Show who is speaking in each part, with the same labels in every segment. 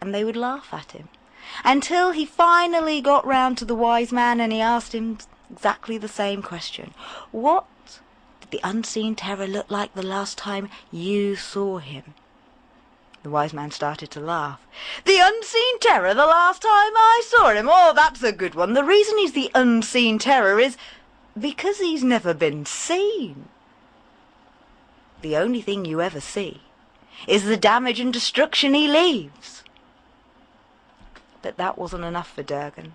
Speaker 1: and they would laugh at him. Until he finally got round to the wise man and he asked him exactly the same question. What did the unseen terror look like the last time you saw him? The wise man started to laugh. The unseen terror the last time I saw him? Oh, that's a good one. The reason he's the unseen terror is because he's never been seen. The only thing you ever see is the damage and destruction he leaves. But that wasn't enough for Durgen.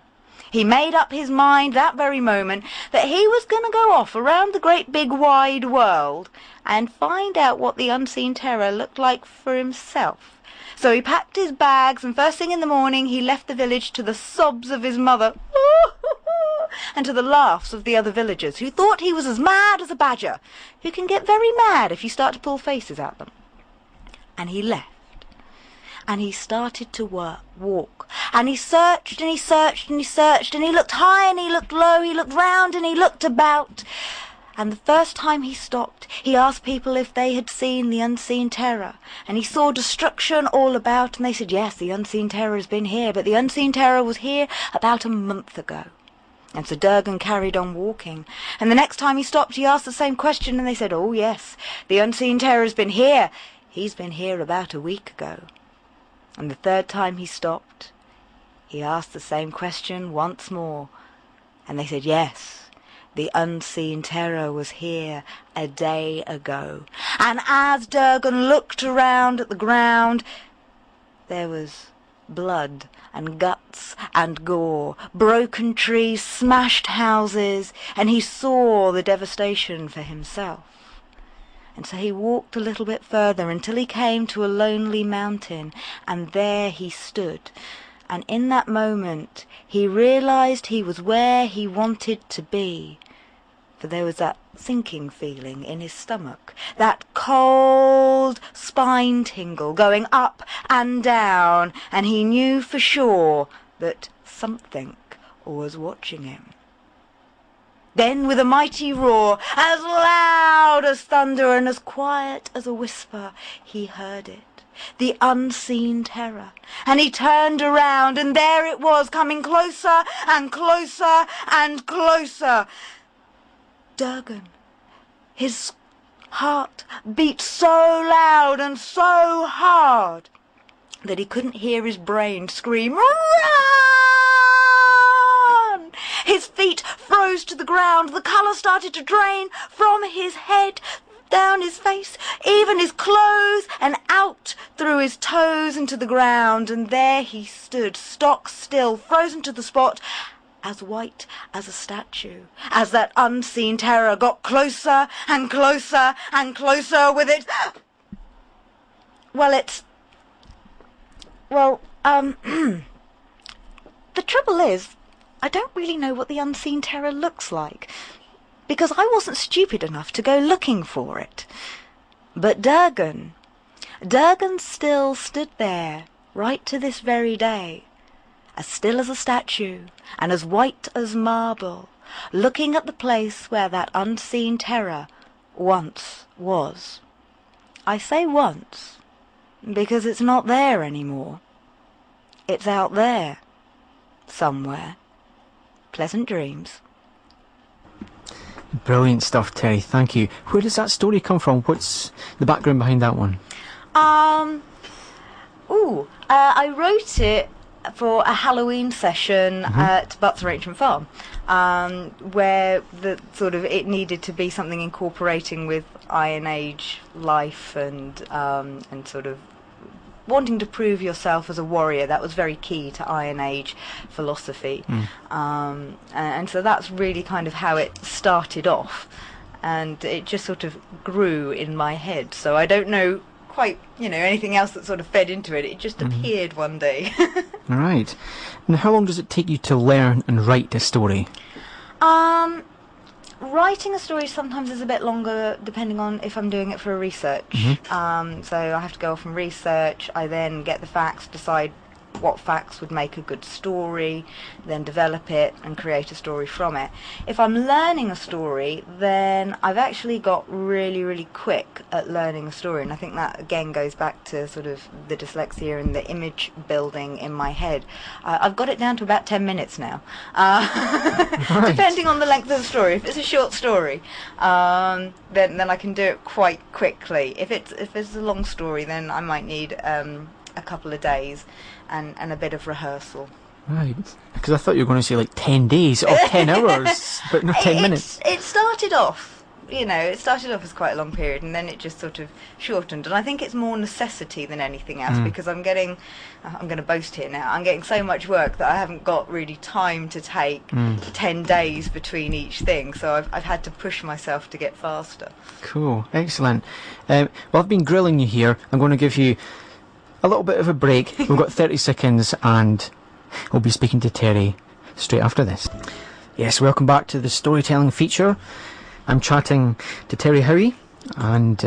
Speaker 1: He made up his mind that very moment that he was going to go off around the great big wide world and find out what the unseen terror looked like for himself. So he packed his bags, and first thing in the morning he left the village to the sobs of his mother and to the laughs of the other villagers, who thought he was as mad as a badger, who can get very mad if you start to pull faces at them. And he left. And he started to walk. And he searched and he searched and he searched, and he looked high and he looked low, he looked round and he looked about. And the first time he stopped, he asked people if they had seen the unseen terror. And he saw destruction all about, and they said, yes, the unseen terror has been here, but the unseen terror was here about a month ago. And so Durgen carried on walking. And the next time he stopped, he asked the same question, and they said, oh yes, the unseen terror has been here. He's been here about a week ago. And the third time he stopped, he asked the same question once more. And they said, yes, the unseen terror was here a day ago. And as Durgen looked around at the ground, there was blood and guts and gore, broken trees, smashed houses, and he saw the devastation for himself. And so he walked a little bit further until he came to a lonely mountain, and there he stood. And in that moment he realized he was where he wanted to be. For there was that sinking feeling in his stomach, that cold spine tingle going up and down, and he knew for sure that something was watching him. Then with a mighty roar, as loud as thunder and as quiet as a whisper, he heard it, the unseen terror. And he turned around, and there it was, coming closer and closer and closer. Durgen. His heart beat so loud and so hard that he couldn't hear his brain scream, "Run!" His feet froze to the ground. The colour started to drain from his head, down his face, even his clothes, and out through his toes into the ground. And there he stood, stock still, frozen to the spot, as white as a statue, as that unseen terror got closer and closer and closer with it. The trouble is, I don't really know what the unseen terror looks like, because I wasn't stupid enough to go looking for it. But Durgen still stood there, right to this very day, as still as a statue and as white as marble, looking at the place where that unseen terror once was. I say once, because it's not there anymore. It's out there, somewhere. Pleasant dreams.
Speaker 2: Brilliant stuff, Terrie. Thank you. Where does that story come from? What's the background behind that one?
Speaker 1: I wrote it for a Halloween session at Butts Ancient Farm, where it needed to be something incorporating with Iron Age life and sort of wanting to prove yourself as a warrior. That was very key to Iron Age philosophy. And so that's really kind of how it started off, and it just sort of grew in my head. So I don't know quite, anything else that sort of fed into it. It just appeared one day.
Speaker 2: All right. And how long does it take you to learn and write a story?
Speaker 1: Writing a story sometimes is a bit longer, depending on if I'm doing it for a research. So I have to go off and research. I then get the facts, decide what facts would make a good story, then develop it and create a story from it. If I'm learning a story, then I've actually got really, really quick at learning a story, and I think that again goes back to sort of the dyslexia and the image building in my head. I've got it down to about 10 minutes now, depending on the length of the story. If it's a short story, then I can do it quite quickly. If it's a long story, then I might need a couple of days and a bit of rehearsal.
Speaker 2: Right, because I thought you were going to say like 10 days or 10 hours, but not 10 minutes.
Speaker 1: It started off, as quite a long period, and then it just sort of shortened. And I think it's more necessity than anything else, because I'm going to boast here now, I'm getting so much work that I haven't got really time to take 10 days between each thing, so I've had to push myself to get faster.
Speaker 2: Cool, excellent. Well, I've been grilling you here. I'm going to give you a little bit of a break. We've got 30 seconds and we'll be speaking to Terrie straight after this. Yes, welcome back to the storytelling feature. I'm chatting to Terrie Howey, and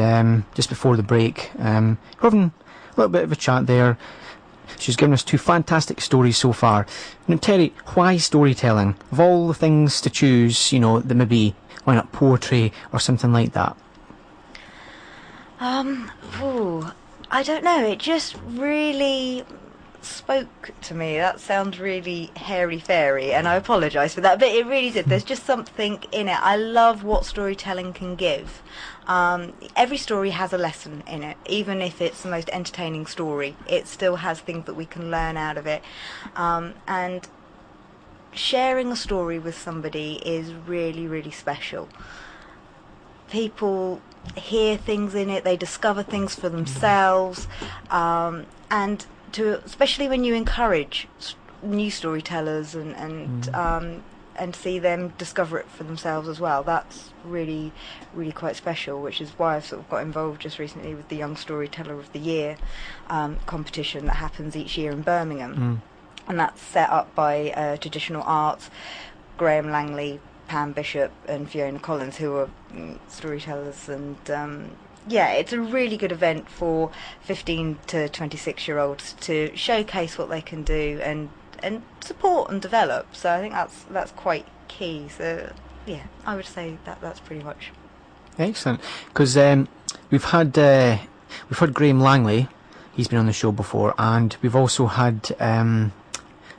Speaker 2: just before the break, we're having a little bit of a chat there. She's given us 2 fantastic stories so far. Now, Terrie, why storytelling? Of all the things to choose, there may be, why not poetry or something like that?
Speaker 1: I don't know, it just really spoke to me. That sounds really hairy-fairy, and I apologise for that, but it really did. There's just something in it. I love what storytelling can give. Every story has a lesson in it. Even if it's the most entertaining story, it still has things that we can learn out of it. And sharing a story with somebody is really, really special. People hear things in it, they discover things for themselves, and especially when you encourage new storytellers and see them discover it for themselves as well, that's really, really quite special, which is why I've sort of got involved just recently with the Young Storyteller of the Year competition that happens each year in Birmingham. And that's set up by Traditional Arts, Graham Langley, Pam Bishop and Fiona Collins, who are storytellers, and it's a really good event for 15 to 26-year-olds to showcase what they can do and support and develop. So I think that's quite key. So I would say that's pretty much
Speaker 2: excellent. Because we've had Graham Langley, he's been on the show before, and we've also had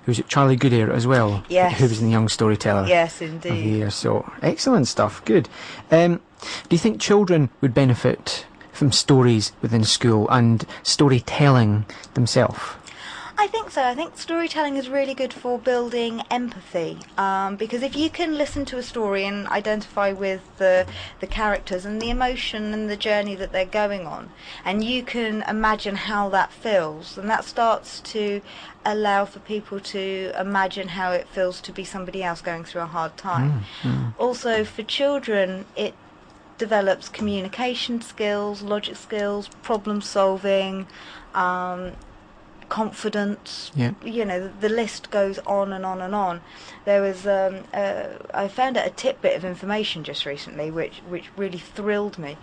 Speaker 2: who's it, Charlie Goodyear as well?
Speaker 1: Yes.
Speaker 2: Who was in the Young Storyteller?
Speaker 1: Yes,
Speaker 2: Of the
Speaker 1: indeed.
Speaker 2: year. So excellent stuff. Good. Do you think children would benefit from stories within school and storytelling themselves?
Speaker 1: I think so. I think storytelling is really good for building empathy, because if you can listen to a story and identify with the characters and the emotion and the journey that they're going on, and you can imagine how that feels, then that starts to allow for people to imagine how it feels to be somebody else going through a hard time. Also, for children, it develops communication skills, logic skills, problem solving, confidence. The list goes on and on and on. There was I found out a tidbit of information just recently which really thrilled me.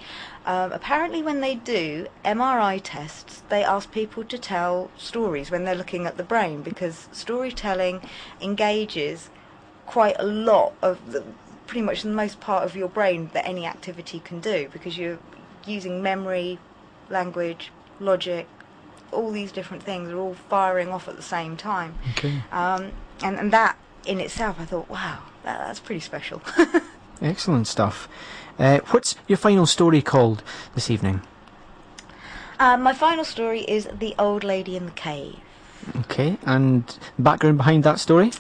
Speaker 1: Apparently when they do MRI tests, they ask people to tell stories when they're looking at the brain, because storytelling engages quite a lot of pretty much the most part of your brain that any activity can do, because you're using memory, language, logic, all these different things are all firing off at the same time.
Speaker 2: Okay.
Speaker 1: And that in itself, I thought, wow, that's pretty special.
Speaker 2: Excellent stuff. What's your final story called this evening?
Speaker 1: My final story is The Old Lady in the Cave.
Speaker 2: Okay, and background behind that story?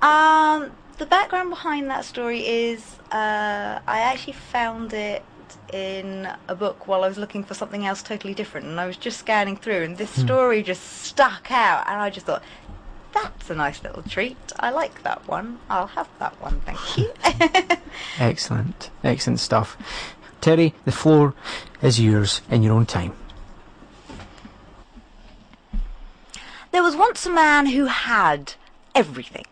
Speaker 1: The background behind that story is I actually found it in a book while I was looking for something else totally different, and I was just scanning through, and this story just stuck out, and I just thought, that's a nice little treat. I like that one. I'll have that one, thank you.
Speaker 2: Excellent stuff. Terrie, the floor is yours in your own time.
Speaker 1: There was once a man who had everything.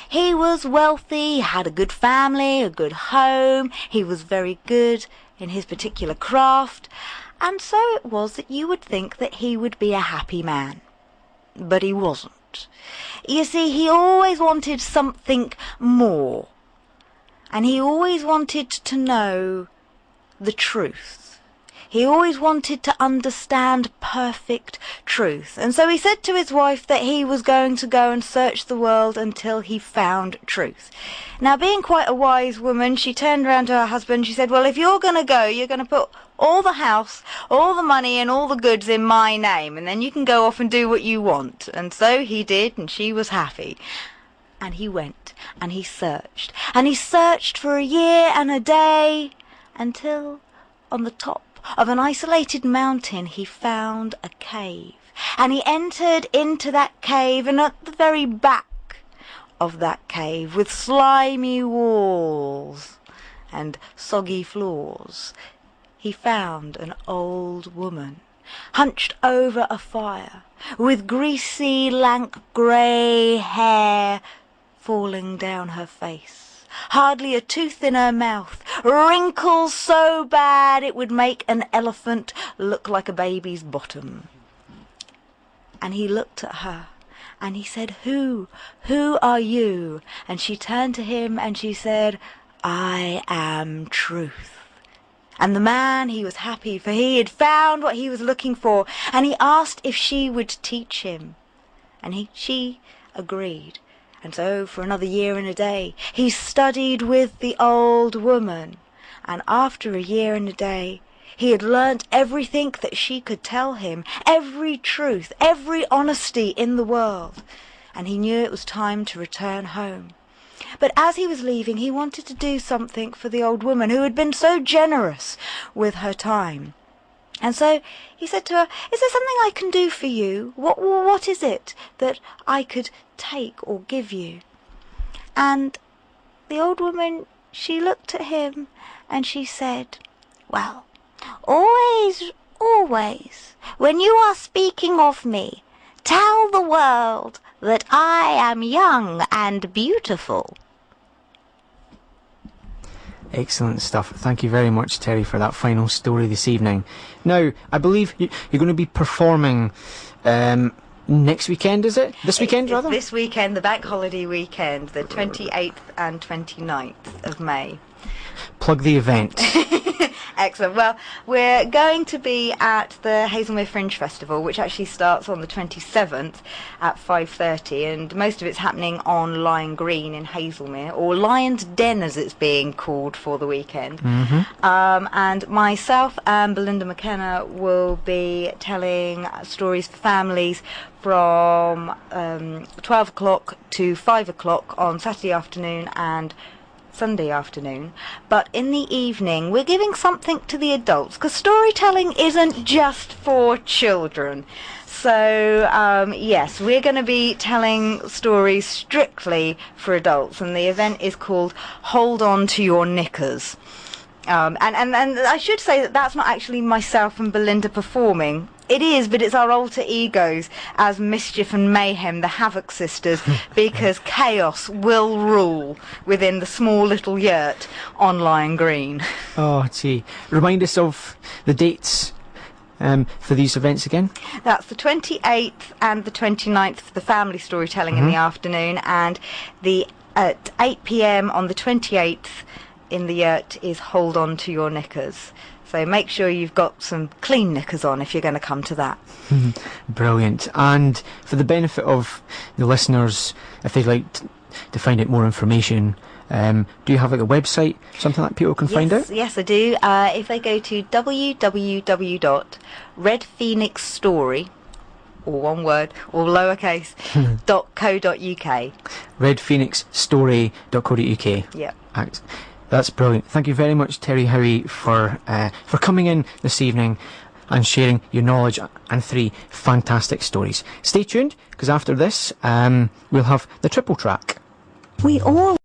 Speaker 1: He was wealthy, had a good family, a good home, he was very good in his particular craft, and so it was that you would think that he would be a happy man. But he wasn't. You see, he always wanted something more. And he always wanted to know the truth. He always wanted to understand perfect truth. And so he said to his wife that he was going to go and search the world until he found truth. Now, being quite a wise woman, she turned around to her husband. She said, well, if you're going to go, you're going to put all the house, all the money and all the goods in my name, and then you can go off and do what you want. And so he did, and she was happy. And he went, and he searched. And he searched for a year and a day, until on the top of an isolated mountain he found a cave. And he entered into that cave, and at the very back of that cave, with slimy walls and soggy floors, he found an old woman, hunched over a fire, with greasy, lank, grey hair falling down her face, hardly a tooth in her mouth, wrinkles so bad it would make an elephant look like a baby's bottom. And he looked at her, and he said, Who are you? And she turned to him, and she said, I am truth. And the man, he was happy, for he had found what he was looking for, and he asked if she would teach him. And she agreed. And so for another year and a day he studied with the old woman, and after a year and a day he had learnt everything that she could tell him, every truth, every honesty in the world, and he knew it was time to return home. But as he was leaving, he wanted to do something for the old woman who had been so generous with her time. And so he said to her, Is there something I can do for you? What is it that I could take or give you? And the old woman, she looked at him and she said, Well, always, when you are speaking of me, tell the world that I am young and beautiful.
Speaker 2: Excellent stuff. Thank you very much, Terry, for that final story this evening. Now, I believe you're going to be performing next weekend, is it? This weekend, rather?
Speaker 1: This weekend, the bank holiday weekend, the 28th and 29th of May.
Speaker 2: Plug the event.
Speaker 1: Excellent. Well, we're going to be at the Hazelmere Fringe Festival, which actually starts on the 27th at 5:30, and most of it's happening on Lion Green in Hazelmere, or Lion's Den as it's being called for the weekend. And myself and Belinda McKenna will be telling stories for families from 12 o'clock to 5 o'clock on Saturday afternoon and Sunday afternoon. But in the evening we're giving something to the adults, because storytelling isn't just for children. So yes, we're going to be telling stories strictly for adults, and the event is called Hold On To Your Knickers. And I should say that that's not actually myself and Belinda performing. It is, but it's our alter egos as Mischief and Mayhem, the Havoc sisters, because chaos will rule within the small little yurt on Lion Green.
Speaker 2: Oh, gee. Remind us of the dates for these events again.
Speaker 1: That's the 28th and the 29th for the family storytelling in the afternoon, and at 8 p.m. on the 28th in the yurt is Hold On To Your Knickers. So make sure you've got some clean knickers on if you're going to come to that.
Speaker 2: Brilliant. And for the benefit of the listeners, if they'd like to find out more information, do you have like a website, something that people can find out?
Speaker 1: Yes, I do. If they go to www.redphoenixstory, or one word, or lowercase, .co.uk.
Speaker 2: redphoenixstory.co.uk.
Speaker 1: Yeah.
Speaker 2: That's brilliant. Thank you very much, Terrie Howey, for coming in this evening and sharing your knowledge and 3 fantastic stories. Stay tuned, because after this, we'll have the triple track.
Speaker 1: We all